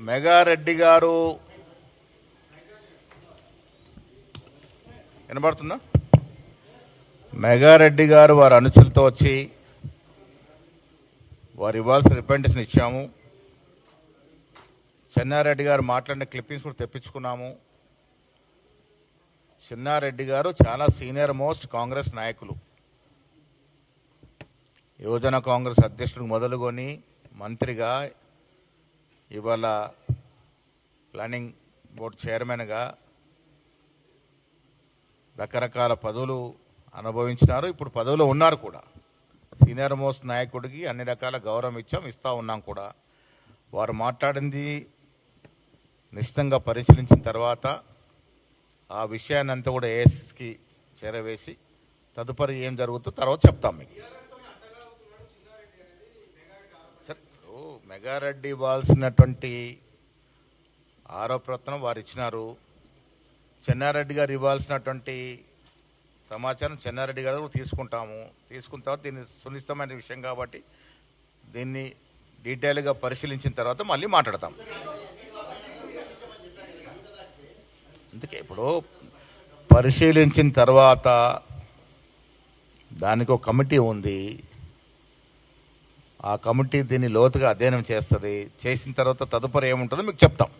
మెగారెడ్డి గారు వినబడుతుందా? మెగారెడ్డి గారు వారి అనుచరులతో వచ్చి వారు ఇవ్వాల్సిన రిప్రజెంటేషన్ ఇచ్చాము. చెన్నారెడ్డి గారు మాట్లాడిన క్లిప్పింగ్స్ కూడా తెప్పించుకున్నాము. చెన్నారెడ్డి గారు చాలా సీనియర్ మోస్ట్ కాంగ్రెస్ నాయకులు. యువజన కాంగ్రెస్ అధ్యక్షుడికి మొదలుకొని మంత్రిగా, ఇవాళ ప్లానింగ్ బోర్డు చైర్మన్గా రకరకాల పదవులు అనుభవించినారు. ఇప్పుడు పదవిలో ఉన్నారు కూడా. సీనియర్ మోస్ట్ నాయకుడికి అన్ని రకాల గౌరవం ఇస్తా ఉన్నాం కూడా. వారు మాట్లాడింది నిశ్చితంగా పరిశీలించిన తర్వాత ఆ విషయాన్ని అంతా కూడా ఏఎస్కి చేరవేసి తదుపరి ఏం జరుగుతుందో తర్వాత చెప్తాం మీకు. సరే, మెగారెడ్డి ఇవ్వాల్సినటువంటి ఆరోపణను వారు ఇచ్చినారు. చెన్నారెడ్డి గారు ఇవ్వాల్సినటువంటి సమాచారం చెన్నారెడ్డి గారు కూడా తీసుకుంటాము. తీసుకున్న తర్వాత దీన్ని సునిశ్చితమైన విషయం కాబట్టి దీన్ని డీటెయిల్గా పరిశీలించిన తర్వాత మళ్ళీ మాట్లాడతాం. అందుకే ఇప్పుడు పరిశీలించిన తర్వాత దానికి ఒక కమిటీ ఉంది. ఆ కమిటీ దీన్ని లోతుగా అధ్యయనం చేస్తుంది. చేసిన తర్వాత తదుపరి ఏముంటుందో మీకు చెప్తాం.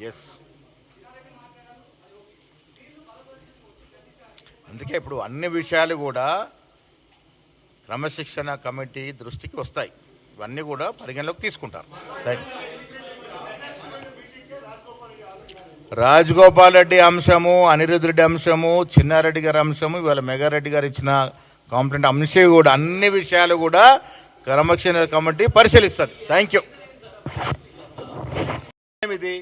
ఎస్, అందుకే ఇప్పుడు అన్ని విషయాలు కూడా క్రమశిక్షణ కమిటీ దృష్టికి వస్తాయి. ఇవన్నీ కూడా పరిగణలోకి తీసుకుంటారు. రాజగోపాల్ రెడ్డి అంశము, అనిరుద్ రెడ్డి అంశము, చిన్నారెడ్డి గారి అంశము, ఇవాళ మెగారెడ్డి గారు ఇచ్చిన కాంప్లైంట్ అంశం కూడా అన్ని విషయాలు కూడా క్రమశిక్షణ కమిటీ పరిశీలిస్తుంది. Thank you. ఇది